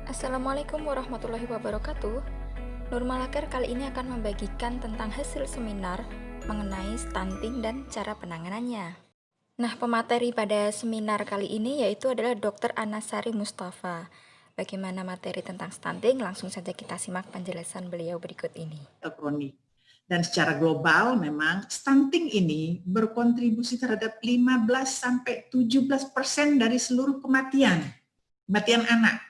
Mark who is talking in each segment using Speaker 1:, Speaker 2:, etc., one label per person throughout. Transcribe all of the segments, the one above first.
Speaker 1: Assalamualaikum warahmatullahi wabarakatuh. Nur Malakir kali ini akan membagikan tentang hasil seminar mengenai stunting dan cara penanganannya. Nah, pemateri pada seminar kali ini yaitu adalah Dr. Anasari Mustafa. Bagaimana materi tentang stunting? Langsung saja kita simak penjelasan beliau berikut ini.
Speaker 2: Kronik. Dan secara global memang stunting ini berkontribusi terhadap 15-17% dari seluruh kematian anak.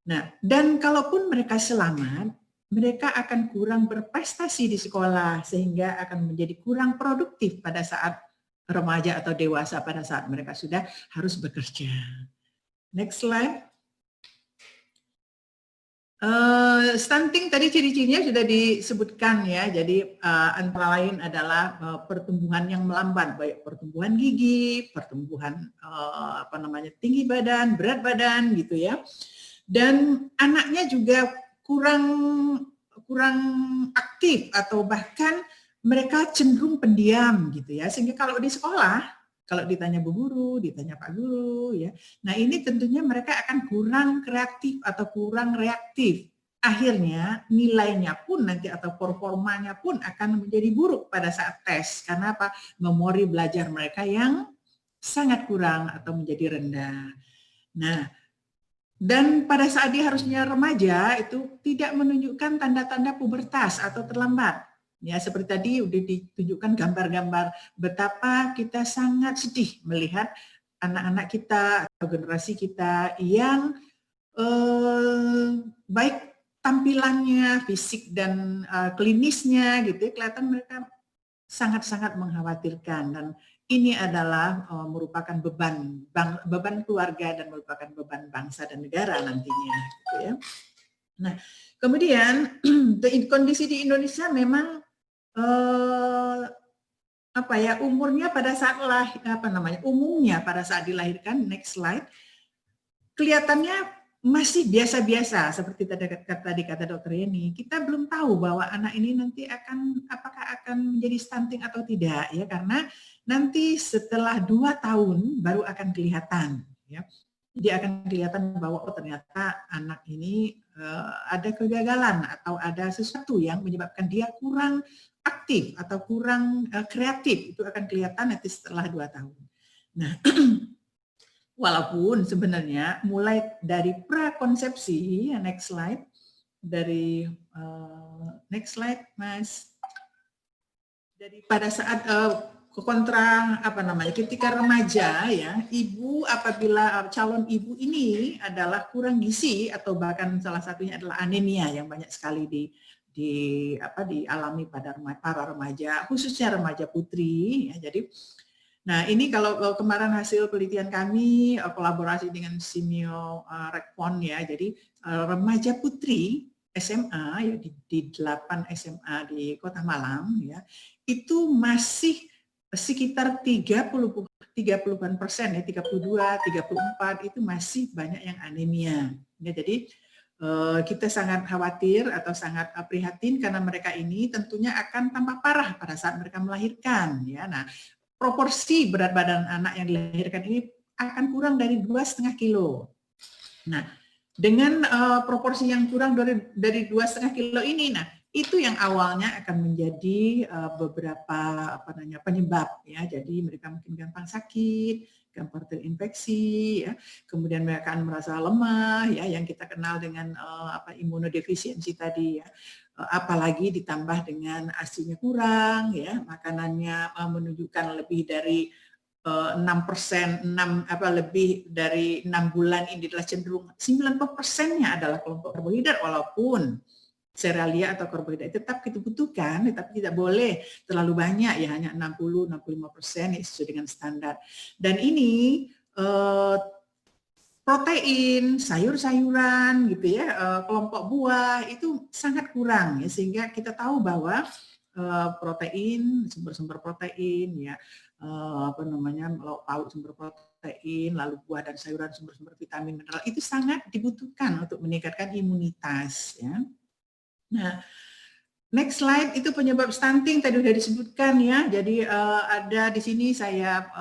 Speaker 2: Nah, dan kalaupun mereka selamat, mereka akan kurang berprestasi di sekolah sehingga akan menjadi kurang produktif pada saat remaja atau dewasa pada saat mereka sudah harus bekerja. Next slide. Stunting tadi ciri-cirinya sudah disebutkan ya, jadi antara lain adalah pertumbuhan yang melambat, baik pertumbuhan gigi, pertumbuhan tinggi badan, berat badan gitu ya, dan anaknya juga kurang aktif atau bahkan mereka cenderung pendiam gitu ya, sehingga kalau di sekolah kalau ditanya Bu Guru, ditanya Pak Guru, ya. Nah ini tentunya mereka akan kurang kreatif atau kurang reaktif. Akhirnya nilainya pun nanti atau performanya pun akan menjadi buruk pada saat tes. Karena apa? Memori belajar mereka yang sangat kurang atau menjadi rendah. Nah, dan pada saat dia harusnya remaja itu tidak menunjukkan tanda-tanda pubertas atau terlambat. Ya, seperti tadi udah ditunjukkan gambar-gambar betapa kita sangat sedih melihat anak-anak kita atau generasi kita yang baik tampilannya, fisik dan klinisnya gitu ya, kelihatan mereka sangat-sangat mengkhawatirkan, dan ini adalah merupakan beban keluarga dan merupakan beban bangsa dan negara nantinya gitu ya. Nah, kemudian kondisi di Indonesia memang umurnya pada saat umumnya pada saat dilahirkan, next slide, kelihatannya masih biasa-biasa seperti tadi kata Dokter Yeni. Kita belum tahu bahwa anak ini nanti apakah akan menjadi stunting atau tidak ya, karena nanti setelah 2 tahun baru akan kelihatan ya. Jadi akan kelihatan bahwa ternyata anak ini ada kegagalan atau ada sesuatu yang menyebabkan dia kurang aktif atau kurang kreatif, itu akan kelihatan nanti setelah 2 tahun. Nah, walaupun sebenarnya mulai dari prakonsepsi, next slide, dari next slide, Mas. Jadi pada saat ketika remaja ya, ibu apabila calon ibu ini adalah kurang gizi atau bahkan salah satunya adalah anemia yang banyak sekali dialami pada para remaja, khususnya remaja putri ya. Jadi nah ini kalau kemarin hasil penelitian kami kolaborasi dengan Simeo Rekpon ya, jadi remaja putri SMA ya, di 8 SMA di Kota Malang ya, itu masih sekitar 30-an% ya, 32-34 itu masih banyak yang anemia ya. Jadi kita sangat khawatir atau sangat prihatin karena mereka ini tentunya akan tambah parah pada saat mereka melahirkan ya. Nah, proporsi berat badan anak yang dilahirkan ini akan kurang dari 2,5 kilo. Nah, dengan proporsi yang kurang dari 2,5 kilo ini, nah itu yang awalnya akan menjadi beberapa penyebab ya. Jadi mereka mungkin gampang sakit, gampang terinfeksi ya. Kemudian mereka akan merasa lemah ya, yang kita kenal dengan imunodefisiensi tadi ya. Apalagi ditambah dengan ASI-nya kurang ya, makanannya menunjukkan lebih dari 6%, lebih dari 6 bulan ini adalah cenderung 90%-nya adalah kelompok karbohidrat, walaupun serealia atau karbohidrat tetap kita butuhkan, tetapi tidak boleh terlalu banyak ya, hanya 60-65% sesuai dengan standar. Dan ini protein, sayur-sayuran gitu ya, kelompok buah itu sangat kurang ya, sehingga kita tahu bahwa protein, sumber-sumber protein ya, lauk pauk sumber protein, lalu buah dan sayuran sumber-sumber vitamin mineral itu sangat dibutuhkan untuk meningkatkan imunitas ya. Nah, next slide itu penyebab stunting tadi sudah disebutkan ya. Jadi ada di sini saya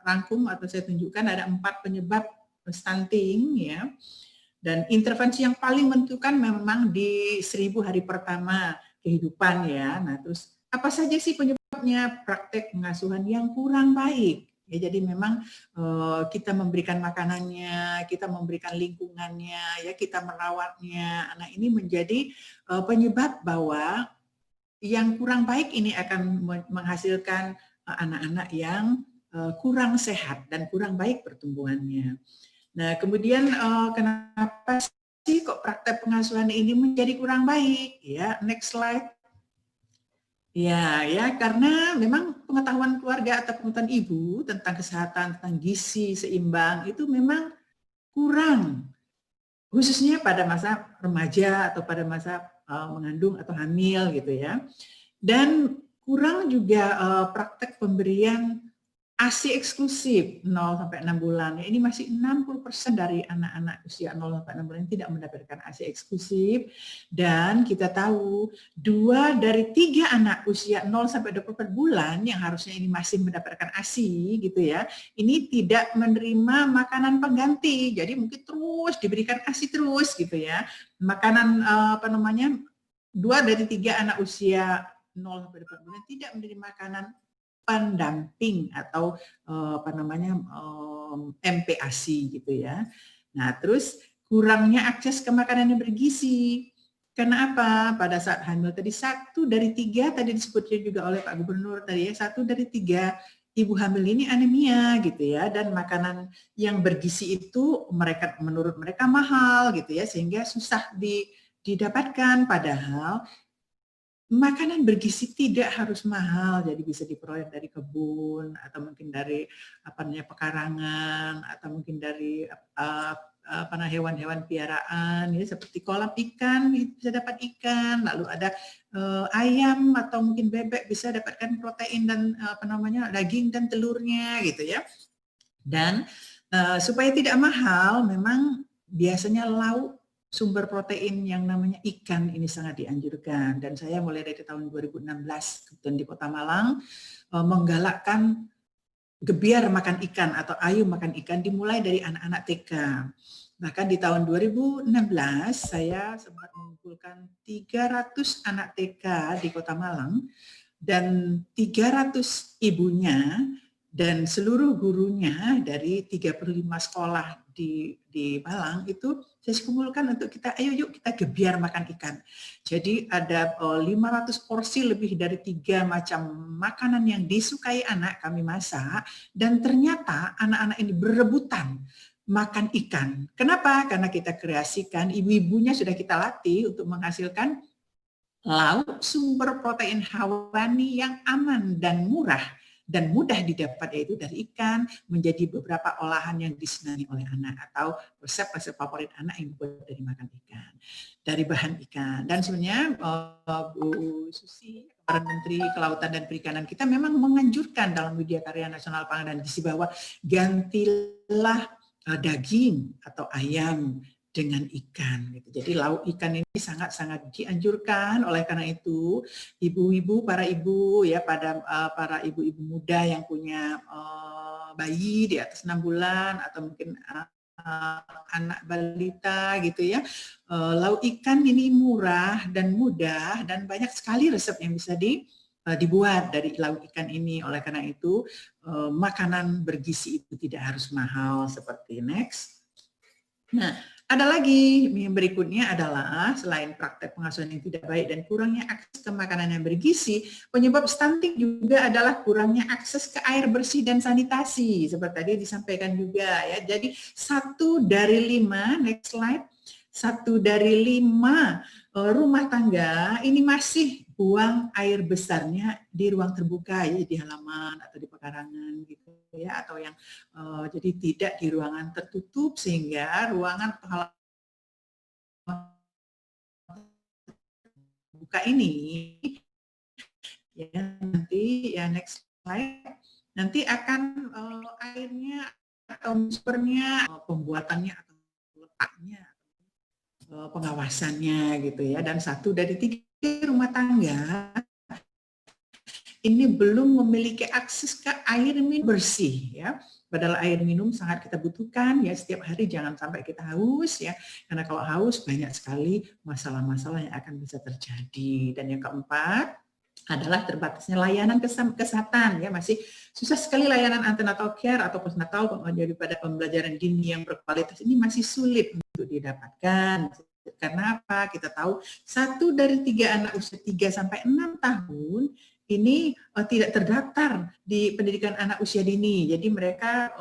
Speaker 2: rangkum atau saya tunjukkan ada 4 penyebab stunting ya. Dan intervensi yang paling menentukan memang di 1000 hari pertama kehidupan ya. Nah, terus apa saja sih penyebabnya? Praktek pengasuhan yang kurang baik. Ya, jadi memang kita memberikan makanannya, kita memberikan lingkungannya, ya kita merawatnya. Nah, ini menjadi penyebab bahwa yang kurang baik ini akan menghasilkan anak-anak yang kurang sehat dan kurang baik pertumbuhannya. Nah, kemudian kenapa sih kok praktek pengasuhan ini menjadi kurang baik? Ya, next slide. Ya, karena memang pengetahuan keluarga atau pengetahuan ibu tentang kesehatan, tentang gizi seimbang itu memang kurang, khususnya pada masa remaja atau pada masa mengandung atau hamil gitu ya. Dan kurang juga praktek pemberian ASI eksklusif 0 sampai 6 bulan. Ini masih 60% dari anak-anak usia 0 sampai 6 bulan yang tidak mendapatkan ASI eksklusif. Dan kita tahu 2 dari 3 anak usia 0 sampai 24 bulan yang harusnya ini masih mendapatkan ASI gitu ya, ini tidak menerima makanan pengganti. Jadi mungkin terus diberikan ASI terus gitu ya. Makanan 2 dari 3 anak usia 0 sampai 24 bulan tidak menerima makanan pendamping atau MPASI gitu ya. Nah, terus kurangnya akses ke makanan yang bergizi. Karena apa? Pada saat hamil tadi 1 dari 3 tadi disebutnya juga oleh Pak Gubernur tadi ya, 1 dari 3 ibu hamil ini anemia gitu ya, dan makanan yang bergizi itu menurut mereka mahal gitu ya, sehingga susah didapatkan. Padahal makanan bergizi tidak harus mahal, jadi bisa diperoleh dari kebun atau mungkin dari pekarangan atau mungkin dari hewan-hewan piaraan ya, seperti kolam ikan bisa dapat ikan, lalu ada ayam atau mungkin bebek bisa dapatkan protein dan daging dan telurnya gitu ya. Dan supaya tidak mahal, memang biasanya lauk sumber protein yang namanya ikan ini sangat dianjurkan, dan saya mulai dari tahun 2016 dan di Kota Malang menggalakkan gebiar makan ikan atau ayo makan ikan dimulai dari anak-anak TK. Bahkan di tahun 2016 saya sempat mengumpulkan 300 anak TK di Kota Malang dan 300 ibunya dan seluruh gurunya dari 35 sekolah di Malang itu saya kumpulkan untuk kita, ayo yuk kita gebiar makan ikan. Jadi ada 500 porsi lebih dari 3 macam makanan yang disukai anak kami masak, dan ternyata anak-anak ini berebutan makan ikan. Kenapa? Karena kita kreasikan, ibu-ibunya sudah kita latih untuk menghasilkan lauk sumber protein hewani yang aman dan murah dan mudah didapat, yaitu dari ikan, menjadi beberapa olahan yang disenangi oleh anak atau resep-resep favorit anak yang dibuat dari makan ikan, dari bahan ikan. Dan sebenarnya Bu Susi, para Menteri Kelautan dan Perikanan kita memang menganjurkan dalam Widya Karya Nasional Pangan dan Gizi bahwa gantilah daging atau ayam dengan ikan. Jadi lauk ikan ini sangat-sangat dianjurkan. Oleh karena itu, ibu-ibu, para ibu ya, para ibu-ibu muda yang punya bayi di atas 6 bulan atau mungkin anak balita gitu ya, lauk ikan ini murah dan mudah dan banyak sekali resep yang bisa dibuat dari lauk ikan ini. Oleh karena itu, makanan bergizi itu tidak harus mahal. Seperti next. Nah, ada lagi yang berikutnya adalah selain praktek pengasuhan yang tidak baik dan kurangnya akses ke makanan yang bergizi, penyebab stunting juga adalah kurangnya akses ke air bersih dan sanitasi. Seperti tadi disampaikan juga ya. Jadi 1 dari 5, next slide, 1 dari 5 rumah tangga ini masih buang air besarnya di ruang terbuka ya, di halaman atau di pekarangan gitu ya, atau yang jadi tidak di ruangan tertutup, sehingga ruangan atau halaman terbuka ini ya, nanti ya next slide, nanti akan airnya atau sumbernya, pembuatannya atau letaknya, pengawasannya gitu ya. Dan 1 dari 3 rumah tangga ini belum memiliki akses ke air minum bersih ya. Padahal air minum sangat kita butuhkan ya setiap hari, jangan sampai kita haus ya. Karena kalau haus banyak sekali masalah-masalah yang akan bisa terjadi. Dan yang keempat adalah terbatasnya layanan kesehatan ya, masih susah sekali layanan antenatal care atau postnatal daripada pembelajaran dini yang berkualitas ini masih sulit untuk didapatkan. Karena apa? Kita tahu 1 dari 3 anak usia 3 sampai 6 tahun ini tidak terdaftar di pendidikan anak usia dini. Jadi mereka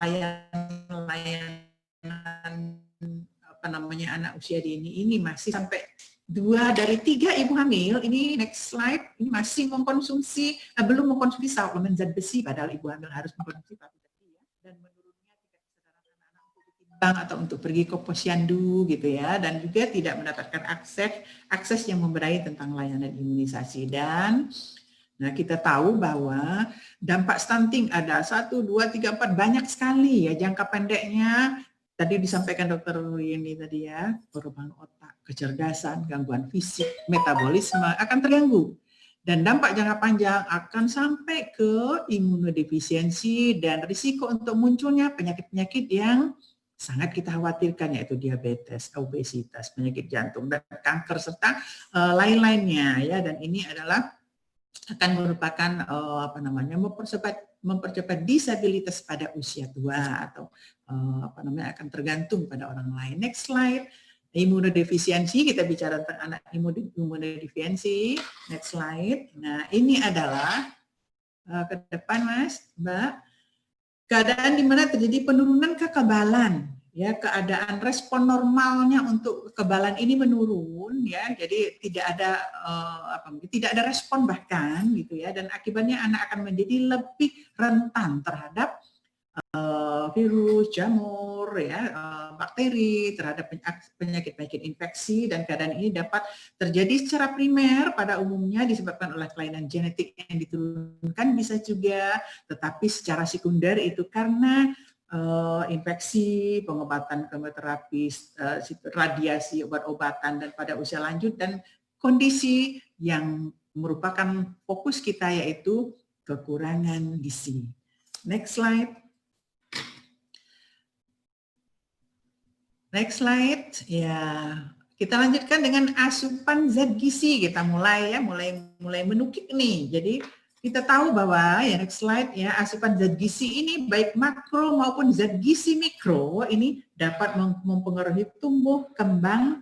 Speaker 2: layanan anak usia dini ini masih sampai 2 dari 3 ibu hamil, ini next slide, ini masih belum mengkonsumsi suplemen zat besi, padahal ibu hamil harus mengkonsumsi suplemen zat besi ya, dan menurunnya tingkat kesadaran anak-anak untuk ditimbang atau untuk pergi ke posyandu gitu ya, dan juga tidak mendapatkan akses yang memberi tentang layanan imunisasi. Dan nah kita tahu bahwa dampak stunting ada 1, 2, 3, 4 banyak sekali ya, jangka pendeknya. Tadi disampaikan Dokter Yeni tadi ya, perubahan otak, kecerdasan, gangguan fisik, metabolisme akan terganggu. Dan dampak jangka panjang akan sampai ke imunodefisiensi dan risiko untuk munculnya penyakit-penyakit yang sangat kita khawatirkan, yaitu diabetes, obesitas, penyakit jantung, dan kanker, serta lain-lainnya ya. Dan ini adalah akan merupakan mempercepat disabilitas pada usia tua atau akan tergantung pada orang lain. Next slide. Imunodefisiensi, kita bicara tentang anak imunodefisiensi. Next slide. Nah, ini adalah ke depan Mas, Mbak. Keadaan di mana terjadi penurunan kekebalan. Ya, keadaan respon normalnya untuk kekebalan ini menurun ya, jadi tidak ada respon bahkan gitu ya, dan akibatnya anak akan menjadi lebih rentan terhadap virus, jamur ya, bakteri, terhadap penyakit-penyakit infeksi. Dan keadaan ini dapat terjadi secara primer pada umumnya disebabkan oleh kelainan genetik yang diturunkan, bisa juga, tetapi secara sekunder itu karena infeksi, pengobatan kemoterapi, radiasi, obat-obatan, dan pada usia lanjut, dan kondisi yang merupakan fokus kita yaitu kekurangan gizi. Next slide. Next slide. Ya, kita lanjutkan dengan asupan zat gizi. Kita mulai menukik nih. Jadi kita tahu bahwa ya, next slide ya, asupan zat gizi ini baik makro maupun zat gizi mikro ini dapat mempengaruhi tumbuh kembang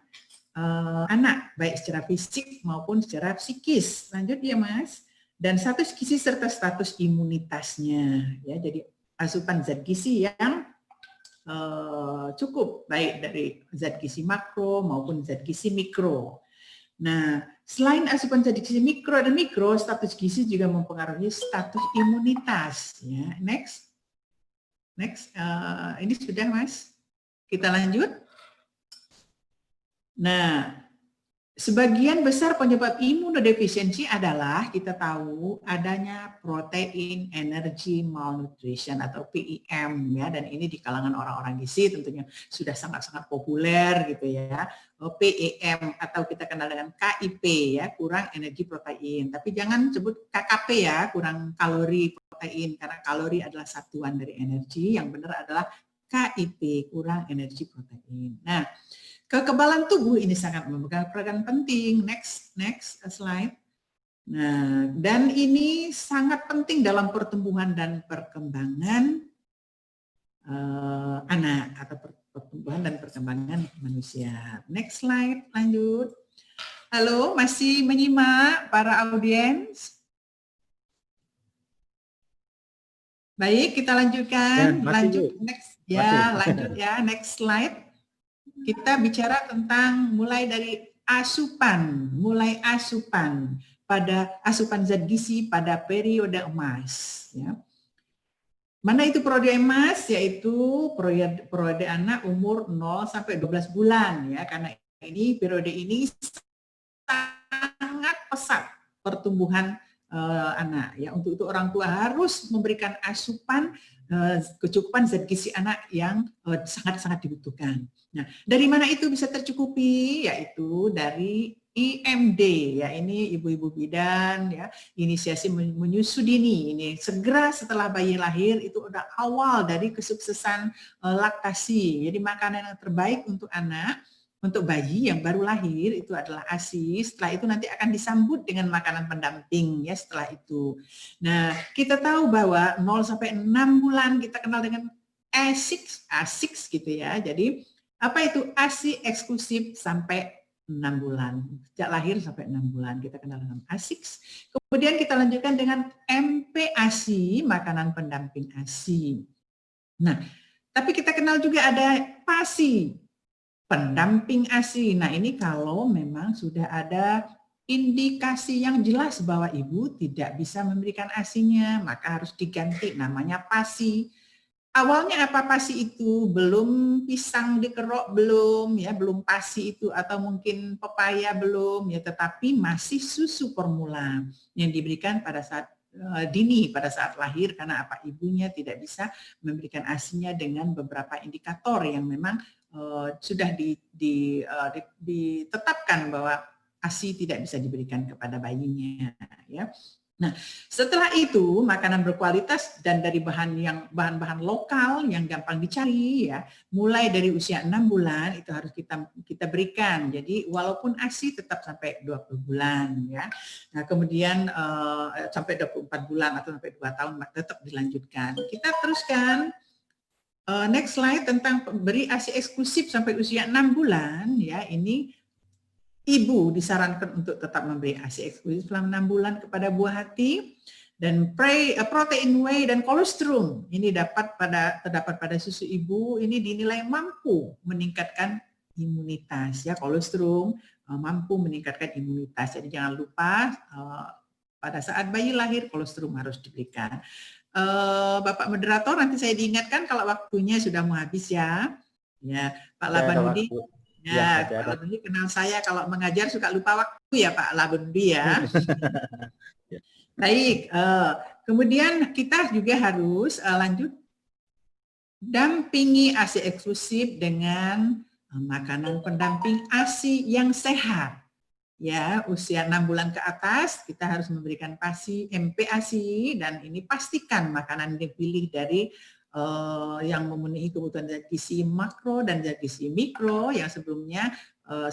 Speaker 2: anak baik secara fisik maupun secara psikis. Lanjut ya Mas. Dan status gizi serta status imunitasnya ya. Jadi asupan zat gizi yang cukup baik dari zat gizi makro maupun zat gizi mikro. Nah, selain asupan zat gizi mikro dan mikro, status gizi juga mempengaruhi status imunitas. Ya, next, ini sudah Mas. Kita lanjut. Nah, sebagian besar penyebab imunodefisiensi adalah kita tahu adanya protein energy malnutrition atau PEM ya, dan ini di kalangan orang-orang gizi tentunya sudah sangat-sangat populer gitu ya. PEM atau kita kenal dengan KIP ya, kurang energi protein. Tapi jangan sebut KKP ya, kurang kalori protein, karena kalori adalah satuan dari energi. Yang benar adalah KIP, kurang energi protein. Nah, kekebalan tubuh ini sangat memegang peranan penting. Next slide. Nah, dan ini sangat penting dalam pertumbuhan dan perkembangan anak atau pertumbuhan dan perkembangan manusia. Next slide, lanjut. Halo, masih menyimak para audiens? Baik, kita lanjutkan. Lanjut next slide. Kita bicara tentang mulai asupan zat gizi pada periode emas ya. Mana itu periode emas? Yaitu periode anak umur 0 sampai 12 bulan ya, karena periode ini sangat pesat pertumbuhan anak ya. Untuk itu orang tua harus memberikan asupan kecukupan zat gizi anak yang sangat-sangat dibutuhkan. Nah, dari mana itu bisa tercukupi? Yaitu dari IMD ya, ini ibu-ibu bidan ya, inisiasi menyusu dini. Ini segera setelah bayi lahir itu udah awal dari kesuksesan laktasi. Jadi makanan yang terbaik untuk anak, untuk bayi yang baru lahir itu adalah ASI. Setelah itu nanti akan disambut dengan makanan pendamping ya setelah itu. Nah, kita tahu bahwa 0 sampai 6 bulan kita kenal dengan A6 gitu ya. Jadi apa itu ASI eksklusif sampai 6 bulan. Sejak lahir sampai 6 bulan kita kenal dengan ASIX. Kemudian kita lanjutkan dengan MPASI, makanan pendamping ASI. Nah, tapi kita kenal juga ada PASI, pendamping ASI. Nah, ini kalau memang sudah ada indikasi yang jelas bahwa ibu tidak bisa memberikan ASI-nya, maka harus diganti namanya PASI. Awalnya apa pasi itu? Belum pisang dikerok belum ya, belum pasi itu, atau mungkin pepaya belum ya, tetapi masih susu formula yang diberikan pada saat dini, pada saat lahir, karena apa? Ibunya tidak bisa memberikan ASI-nya dengan beberapa indikator yang memang sudah ditetapkan bahwa ASI tidak bisa diberikan kepada bayinya ya. Nah, setelah itu makanan berkualitas dan dari bahan-bahan lokal yang gampang dicari ya, mulai dari usia 6 bulan itu harus kita berikan. Jadi walaupun ASI tetap sampai 20 bulan ya. Nah, kemudian sampai 24 bulan atau sampai 2 tahun tetap dilanjutkan. Kita teruskan next slide tentang beri ASI eksklusif sampai usia 6 bulan ya. Ini ibu disarankan untuk tetap memberi ASI eksklusif selama 6 bulan kepada buah hati, dan protein whey dan kolostrum ini terdapat pada susu ibu, ini dinilai mampu meningkatkan imunitas ya. Kolostrum mampu meningkatkan imunitas, jadi jangan lupa pada saat bayi lahir kolostrum harus diberikan. Bapak moderator, nanti saya diingatkan kalau waktunya sudah mau habis ya. Ya, Pak Labanudi. Ya, Pak Labundi kenal saya kalau mengajar suka lupa waktu ya Pak Labundi ya. Baik, kemudian kita juga harus lanjut dampingi ASI eksklusif dengan makanan pendamping ASI yang sehat. Ya, usia 6 bulan ke atas kita harus memberikan PASI, MPASI, dan ini pastikan makanan dipilih dari yang memenuhi kebutuhan zat gizi makro dan zat gizi mikro yang sebelumnya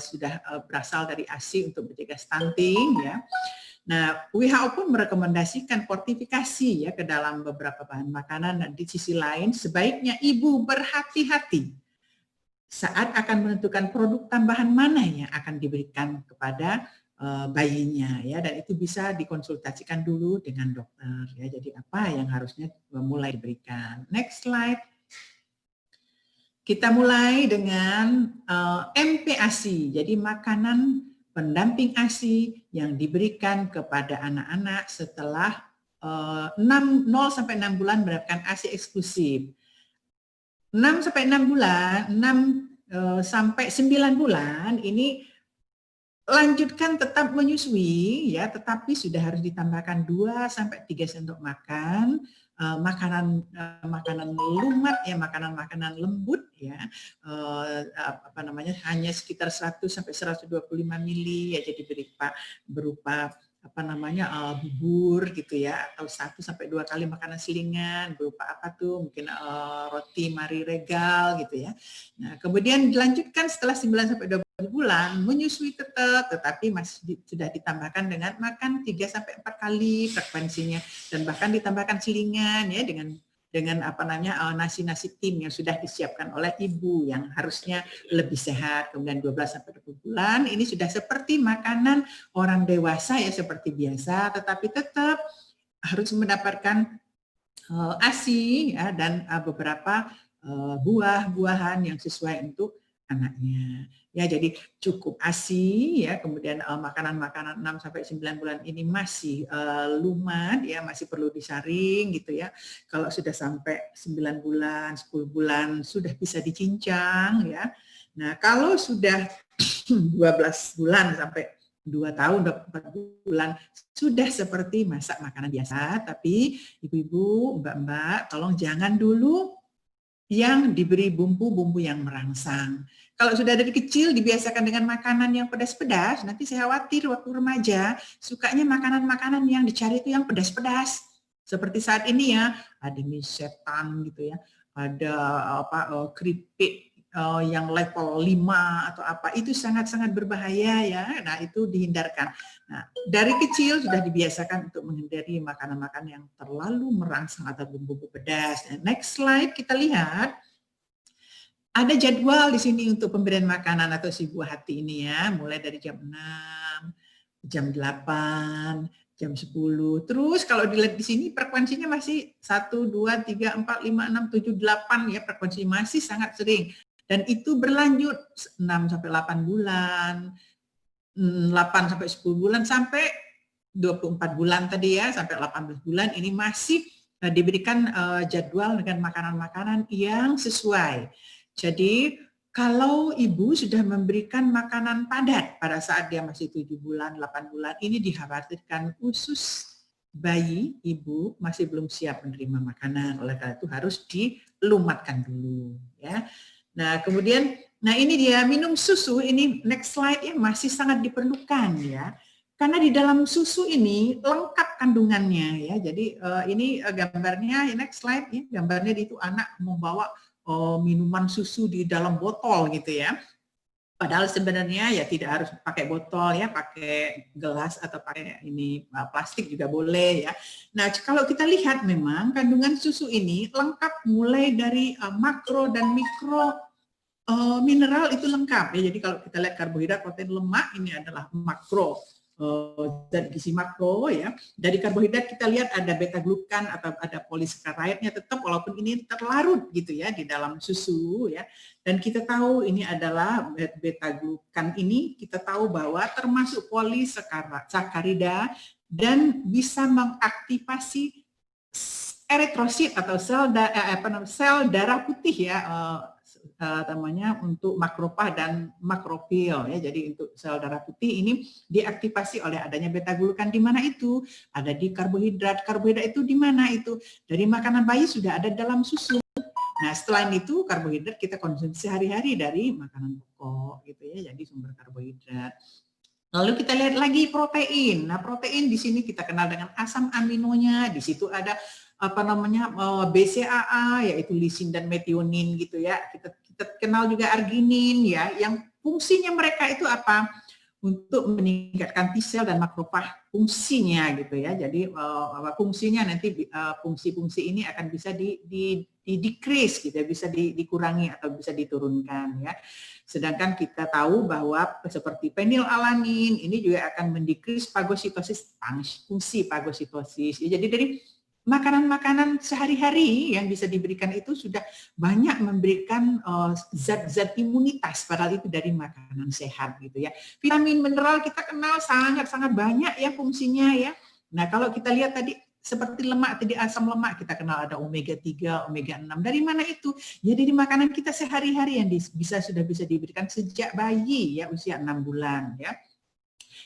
Speaker 2: sudah berasal dari ASI untuk mencegah stunting ya. Nah, WHO pun merekomendasikan fortifikasi ya ke dalam beberapa bahan makanan, dan di sisi lain sebaiknya ibu berhati-hati saat akan menentukan produk tambahan mana yang akan diberikan kepada bayinya ya, dan itu bisa dikonsultasikan dulu dengan dokter ya. Jadi apa yang harusnya mulai diberikan. Next slide. Kita mulai dengan MPASI. Jadi makanan pendamping ASI yang diberikan kepada anak-anak setelah 0 sampai 6 bulan mendapatkan ASI eksklusif. 6 sampai 6 bulan, 6 sampai 9 bulan ini lanjutkan tetap menyusui ya, tetapi sudah harus ditambahkan 2 sampai 3 sendok makan makanan lumat ya, makanan lembut ya, hanya sekitar 100 sampai 125 mili ya, jadi berupa bubur gitu ya, atau 1 sampai 2 kali makanan selingan berupa mungkin roti Marie Regal gitu ya. Nah, kemudian dilanjutkan setelah 9 sampai 12 bulan menyusui tetapi masih sudah ditambahkan dengan makan 3 sampai 4 kali frekuensinya, dan bahkan ditambahkan selingan ya dengan nasi-nasi tim yang sudah disiapkan oleh ibu yang harusnya lebih sehat. Kemudian 12 sampai 20 bulan ini sudah seperti makanan orang dewasa ya, seperti biasa, tetapi tetap harus mendapatkan ASI ya, dan beberapa buah-buahan yang sesuai untuk anaknya. Ya, jadi cukup ASI ya, kemudian makanan-makanan 6 sampai 9 bulan ini masih lumat ya, masih perlu disaring gitu ya. Kalau sudah sampai 9 bulan, 10 bulan sudah bisa dicincang ya. Nah, kalau sudah 12 bulan sampai 2 tahun, 24 bulan sudah seperti masak makanan biasa, tapi ibu-ibu, mbak-mbak tolong jangan dulu yang diberi bumbu-bumbu yang merangsang. Kalau sudah dari kecil dibiasakan dengan makanan yang pedas-pedas, nanti saya khawatir waktu remaja sukanya makanan-makanan yang dicari itu yang pedas-pedas. Seperti saat ini ya, ada mie setan gitu ya, ada keripik yang level 5 atau apa, itu sangat-sangat berbahaya ya. Nah, itu dihindarkan. Nah, dari kecil sudah dibiasakan untuk menghindari makanan-makanan yang terlalu merangsang atau bumbu pedas. Nah, next slide kita lihat ada jadwal di sini untuk pemberian makanan atau si buah hati ini ya, mulai dari jam 6, jam 8, jam 10. Terus kalau dilihat di sini frekuensinya masih 1, 2, 3, 4, 5, 6, 7, 8 ya, frekuensi masih sangat sering. Dan itu berlanjut 6 sampai 8 bulan, 8 sampai 10 bulan, sampai 24 bulan tadi ya, sampai 18 bulan ini masih diberikan jadwal dengan makanan-makanan yang sesuai. Jadi kalau ibu sudah memberikan makanan padat pada saat dia masih 7 bulan, 8 bulan, ini dikhawatirkan usus bayi ibu masih belum siap menerima makanan. Oleh karena itu harus dilumatkan dulu ya. Nah, kemudian ini dia minum susu, ini next slide ya, masih sangat diperlukan ya. Karena di dalam susu ini lengkap kandungannya ya. Jadi ini gambarnya, next slide ya, gambarnya itu anak membawa minuman susu di dalam botol gitu ya. Padahal sebenarnya ya tidak harus pakai botol ya, pakai gelas atau pakai ini plastik juga boleh ya. Nah, kalau kita lihat memang kandungan susu ini lengkap mulai dari makro dan mikro mineral itu lengkap ya. Jadi kalau kita lihat karbohidrat, protein, lemak ini adalah makro zat gizi makro ya. Dari karbohidrat kita lihat ada beta glukan atau ada polisaccharide-nya tetap walaupun ini terlarut gitu ya di dalam susu ya. Dan kita tahu ini adalah beta glukan ini kita tahu bahwa termasuk polisakarida dan bisa mengaktifasi eritrosit atau sel darah putih ya, namanya untuk makrofag dan makrofil ya. Jadi untuk sel darah putih ini diaktifasi oleh adanya beta glukan. Di mana itu? Ada di karbohidrat. Karbohidrat itu di mana itu? Dari makanan bayi sudah ada dalam susu. Nah, setelah itu karbohidrat kita konsumsi sehari-hari dari makanan pokok gitu ya. Jadi sumber karbohidrat. Lalu kita lihat lagi protein. Nah, protein di sini kita kenal dengan asam aminonya. Di situ ada BCAA yaitu lisin dan metionin gitu ya. Kita kenal juga arginin ya, yang fungsinya mereka itu apa? Untuk meningkatkan T-sel dan makrofag fungsinya gitu ya. Jadi fungsinya nanti fungsi-fungsi ini akan bisa di decrease gitu ya, bisa dikurangi atau bisa diturunkan ya. Sedangkan kita tahu bahwa seperti fenilalanin ini juga akan mendecrease fagositosis, fungsi fagositosis. Ya, jadi dari makanan-makanan sehari-hari yang bisa diberikan itu sudah banyak memberikan zat-zat imunitas, padahal itu dari makanan sehat gitu ya. Vitamin mineral kita kenal sangat-sangat banyak ya fungsinya ya. Nah, kalau kita lihat tadi seperti lemak, tadi asam lemak kita kenal ada omega 3, omega 6. Dari mana itu? Ya dari makanan kita sehari-hari yang sudah bisa diberikan sejak bayi ya, usia 6 bulan ya.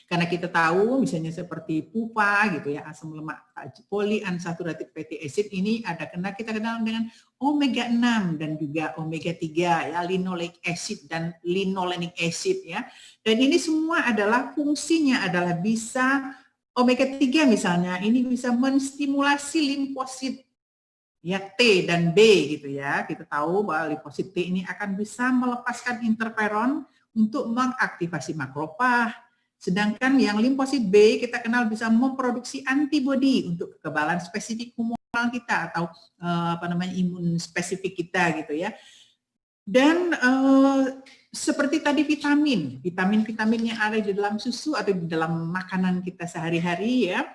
Speaker 2: Karena kita tahu misalnya seperti PUFA gitu ya, asam lemak polyunsaturated fatty acid ini ada kita kenal dengan omega 6 dan juga omega 3 ya, linoleic acid dan linolenic acid ya. Dan ini semua adalah fungsinya adalah bisa omega 3 misalnya ini bisa menstimulasi limfosit ya T dan B gitu ya. Kita tahu bahwa limfosit T ini akan bisa melepaskan interferon untuk mengaktifasi makrofag. Sedangkan yang limfosit B kita kenal bisa memproduksi antibodi untuk kekebalan spesifik humoral kita atau imun spesifik kita gitu ya. Dan seperti tadi vitamin yang ada di dalam susu atau di dalam makanan kita sehari-hari ya.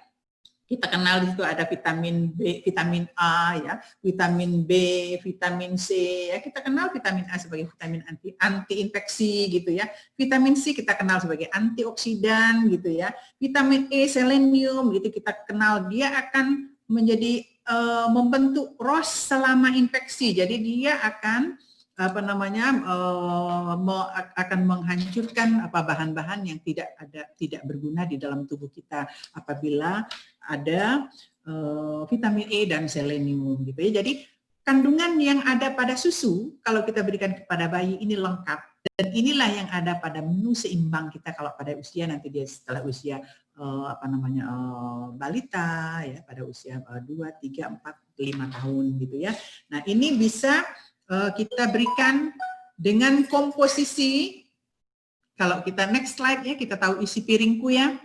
Speaker 2: Kita kenal di situ ada vitamin B, vitamin A ya, vitamin B, vitamin C ya. Kita kenal vitamin A sebagai vitamin anti-infeksi gitu ya. Vitamin C kita kenal sebagai antioksidan gitu ya. Vitamin E, selenium gitu kita kenal dia akan menjadi membentuk ROS selama infeksi. Jadi dia akan akan menghancurkan bahan-bahan yang tidak berguna di dalam tubuh kita apabila ada vitamin E dan selenium gitu ya. Jadi kandungan yang ada pada susu kalau kita berikan kepada bayi ini lengkap, dan inilah yang ada pada menu seimbang kita kalau pada usia nanti dia setelah usia balita ya, pada usia 2, 3, 4, 5 tahun gitu ya. Nah, ini bisa kita berikan dengan komposisi. Kalau kita next slide ya, kita tahu isi piringku ya.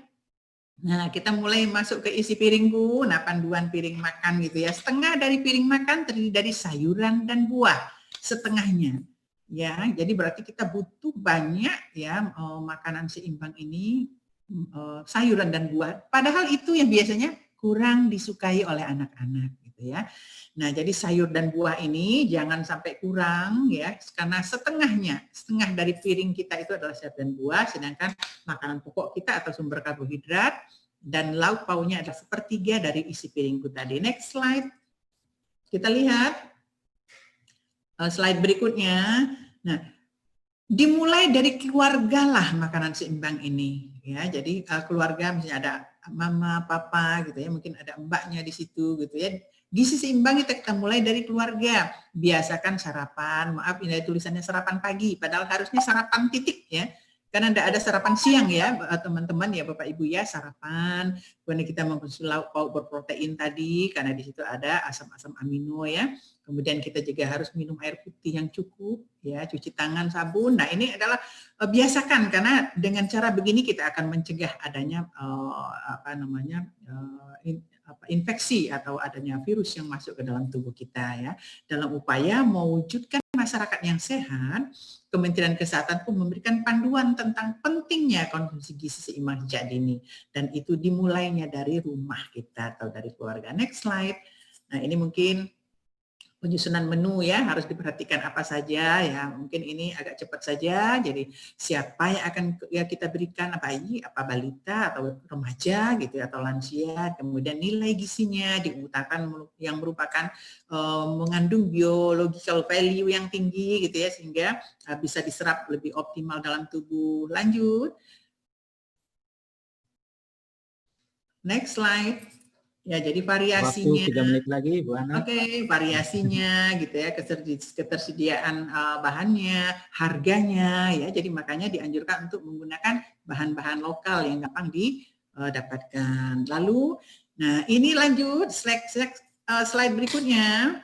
Speaker 2: Nah, kita mulai masuk ke isi piringku. Nah, panduan piring makan gitu ya. Setengah dari piring makan terdiri dari sayuran dan buah, setengahnya. Ya, jadi berarti kita butuh banyak ya makanan seimbang ini, sayuran dan buah. Padahal itu yang biasanya kurang disukai oleh anak-anak gitu ya. Nah, jadi sayur dan buah ini jangan sampai kurang ya, karena setengah dari piring kita itu adalah sayur dan buah, sedangkan makanan pokok kita atau sumber karbohidrat dan lauk pauknya adalah sepertiga dari isi piringku tadi. Next slide. Kita lihat slide berikutnya. Nah, dimulai dari keluarga lah makanan seimbang ini ya. Jadi keluarga misalnya ada mama, papa gitu ya, mungkin ada mbaknya di situ gitu ya. Gizi seimbang kita mulai dari keluarga. Biasakan sarapan, maaf ini tulisannya sarapan pagi, padahal harusnya sarapan titik ya. Karena ada sarapan siang ya teman-teman ya, Bapak Ibu ya, sarapan. Kemudian kita mengkonsumsi lauk pauk berprotein tadi karena di situ ada asam-asam amino ya. Kemudian kita juga harus minum air putih yang cukup ya, cuci tangan, sabun. Nah, ini adalah biasakan, karena dengan cara begini kita akan mencegah adanya infeksi atau adanya virus yang masuk ke dalam tubuh kita ya. Dalam upaya mewujudkan masyarakat yang sehat, Kementerian Kesehatan pun memberikan panduan tentang pentingnya konsumsi gizi seimbang sejak dini, dan itu dimulainya dari rumah kita atau dari keluarga. Next slide. Nah, ini mungkin penyusunan menu ya, harus diperhatikan apa saja ya. Mungkin ini agak cepat saja. Jadi siapa yang akan ya kita berikan, bayi, apa balita atau remaja gitu atau lansia. Kemudian nilai gizinya diutarakan yang merupakan mengandung biological value yang tinggi gitu ya, sehingga bisa diserap lebih optimal dalam tubuh. Lanjut. Next slide. Ya, jadi variasinya.
Speaker 3: Waktu 3 menit lagi, Bu Ana.
Speaker 2: Oke, variasinya gitu ya, ketersediaan bahannya, harganya ya. Jadi makanya dianjurkan untuk menggunakan bahan-bahan lokal yang gampang didapatkan. Lalu, nah ini lanjut slide berikutnya.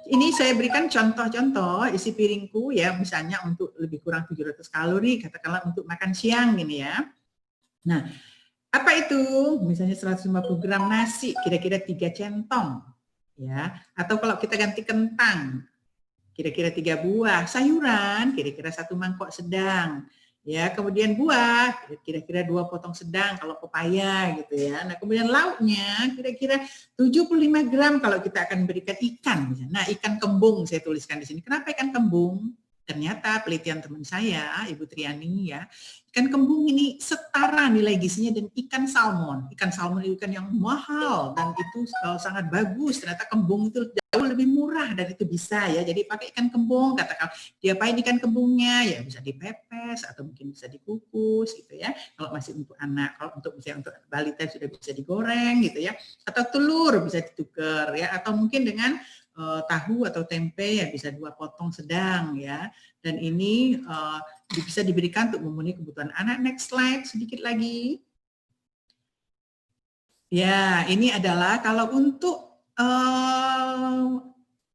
Speaker 2: Ini saya berikan contoh-contoh isi piringku ya, misalnya untuk lebih kurang 700 kalori, katakanlah untuk makan siang gini ya. Nah, apa itu? Misalnya 150 gram nasi, kira-kira 3 centong. Ya, atau kalau kita ganti kentang, kira-kira 3 buah. Sayuran, kira-kira 1 mangkok sedang. Ya, kemudian buah, kira-kira 2 potong sedang kalau pepaya gitu ya. Nah, kemudian lauknya kira-kira 75 gram kalau kita akan berikan ikan. Nah, ikan kembung saya tuliskan di sini. Kenapa ikan kembung? Ternyata penelitian teman saya, Ibu Triani ya, ikan kembung ini setara nilai gizinya dengan ikan salmon. Ikan salmon itu ikan yang mahal dan itu sangat bagus. Ternyata kembung itu jauh lebih murah dan itu bisa ya. Jadi pakai ikan kembung, katakan diapain ikan kembungnya ya, bisa dipepes atau mungkin bisa dikukus gitu ya. Kalau masih untuk anak, kalau untuk misalnya untuk balita sudah bisa digoreng gitu ya. Atau telur bisa ditukar ya, atau mungkin dengan tahu atau tempe ya bisa 2 potong sedang ya, dan ini bisa diberikan untuk memenuhi kebutuhan anak. Next slide sedikit lagi. Ya, ini adalah kalau untuk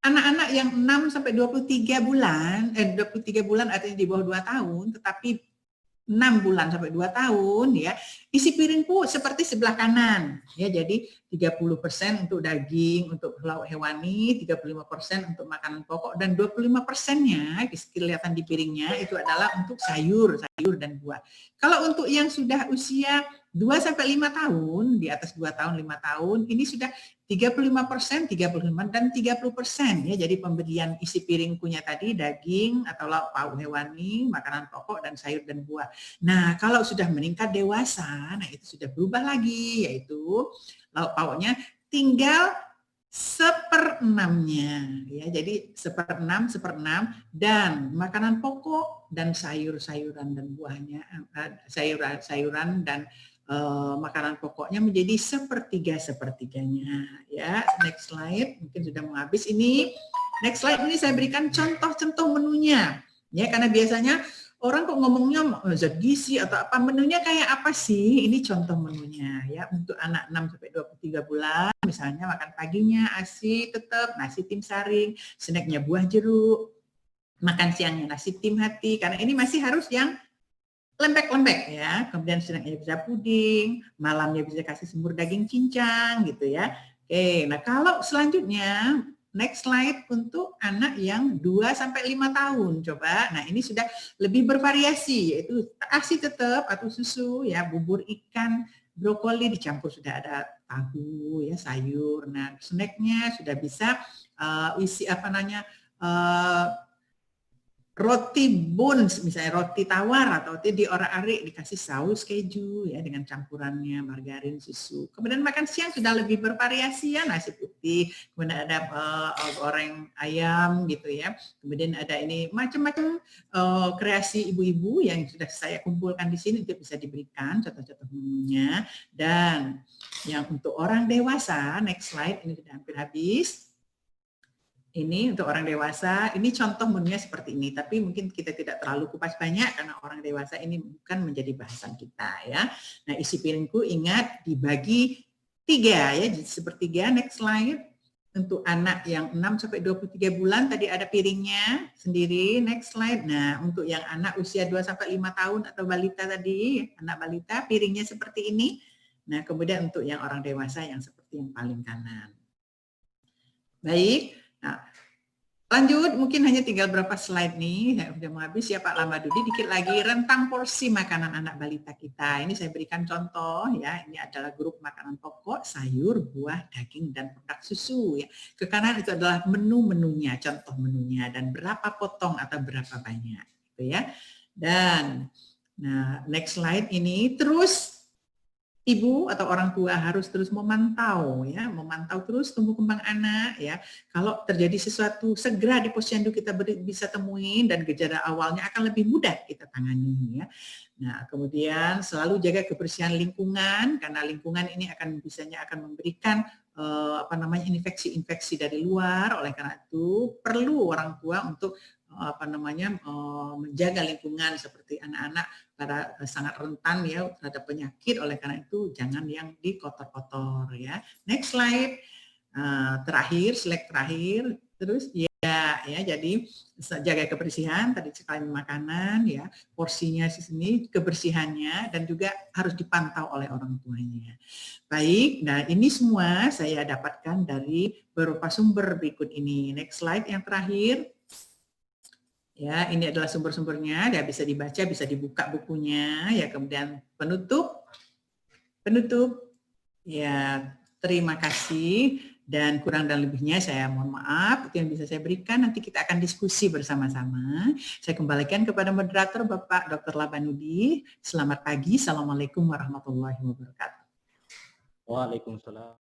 Speaker 2: anak-anak yang 6 sampai 23 bulan, 23 bulan artinya di bawah 2 tahun, tetapi 6 bulan sampai 2 tahun ya, isi piringku seperti sebelah kanan ya, jadi 30% untuk daging, untuk lauk hewani, 35% untuk makanan pokok, dan 25%-nya kelihatan di piringnya itu adalah untuk sayur dan buah. Kalau untuk yang sudah usia 2 sampai 5 tahun, di atas 2 tahun 5 tahun, ini sudah 35%, 35 dan 30% ya. Jadi pemberian isi piringkunya tadi daging atau lauk pauk hewani, makanan pokok dan sayur dan buah. Nah, kalau sudah meningkat dewasa, nah itu sudah berubah lagi, yaitu lauk pauknya tinggal 1/6-nya ya. Jadi 1/6 dan makanan pokok dan sayuran dan buahnya, sayuran dan makanan pokoknya menjadi sepertiganya ya. Next slide, mungkin sudah mau habis ini. Next slide ini saya berikan contoh-contoh menunya. Ya, karena biasanya orang kok ngomongnya zat gizi atau apa, menunya kayak apa sih? Ini contoh menunya ya untuk anak 6 sampai 23 bulan, misalnya makan paginya ASI tetap, nasi tim saring, snacknya buah jeruk, makan siangnya nasi tim hati, karena ini masih harus yang lembek-lembek ya. Kemudian snacknya bisa puding, malamnya bisa kasih semur daging cincang gitu ya. Oke, nah kalau selanjutnya next slide untuk anak yang 2 sampai 5 tahun coba. Nah, ini sudah lebih bervariasi yaitu ASI tetap atau susu ya, bubur ikan, brokoli dicampur sudah ada tahu ya, sayur. Nah, snacknya sudah bisa isi apa namanya roti buns, misalnya roti tawar atau roti diorak-arik dikasih saus keju ya dengan campurannya margarin, susu. Kemudian makan siang sudah lebih bervariasi ya, nasi putih, kemudian ada goreng ayam gitu ya. Kemudian ada ini macam-macam kreasi ibu-ibu yang sudah saya kumpulkan di sini untuk bisa diberikan contoh-contoh menunya. Dan yang untuk orang dewasa, next slide, ini sudah hampir habis. Ini untuk orang dewasa, ini contoh menunya seperti ini, tapi mungkin kita tidak terlalu kupas banyak karena orang dewasa ini bukan menjadi bahasan kita ya. Nah, isi piringku ingat dibagi 3 ya, sepertiga. Next slide. Untuk anak yang 6 sampai 23 bulan tadi ada piringnya sendiri. Next slide. Nah, untuk yang anak usia 2 sampai 5 tahun atau balita tadi, anak balita piringnya seperti ini. Nah, kemudian untuk yang orang dewasa yang seperti yang paling kanan. Baik. Nah, lanjut, mungkin hanya tinggal berapa slide nih, ya, udah mau habis ya Pak Lamadudi, dikit lagi rentang porsi makanan anak balita kita. Ini saya berikan contoh ya, ini adalah grup makanan pokok, sayur, buah, daging, dan produk susu. Ya. Ke kanan itu adalah menu-menunya, contoh menunya, dan berapa potong atau berapa banyak. Gitu ya. Dan, nah next slide ini, terus ibu atau orang tua harus terus memantau ya, memantau terus tumbuh kembang anak ya. Kalau terjadi sesuatu segera di posyandu kita bisa temuin dan gejala awalnya akan lebih mudah kita tangani ya. Nah, kemudian selalu jaga kebersihan lingkungan karena lingkungan ini akan memberikan infeksi-infeksi dari luar. Oleh karena itu perlu orang tua untuk menjaga lingkungan seperti anak-anak pada sangat rentan ya terhadap penyakit, oleh karena itu jangan yang dikotor-kotor ya. Next slide. Terakhir, slide terakhir, terus ya jadi jaga kebersihan tadi sekali makanan ya, porsinya di sini kebersihannya dan juga harus dipantau oleh orang tuanya. Baik, nah ini semua saya dapatkan dari beberapa sumber berikut ini. Next slide yang terakhir. Ya, ini adalah sumber-sumbernya, ya bisa dibaca, bisa dibuka bukunya, ya kemudian penutup, ya terima kasih dan kurang dan lebihnya saya mohon maaf, itu yang bisa saya berikan, nanti kita akan diskusi bersama-sama. Saya kembalikan kepada moderator Bapak Dr. Labanudi, selamat pagi, Assalamualaikum warahmatullahi wabarakatuh.
Speaker 3: Waalaikumsalam.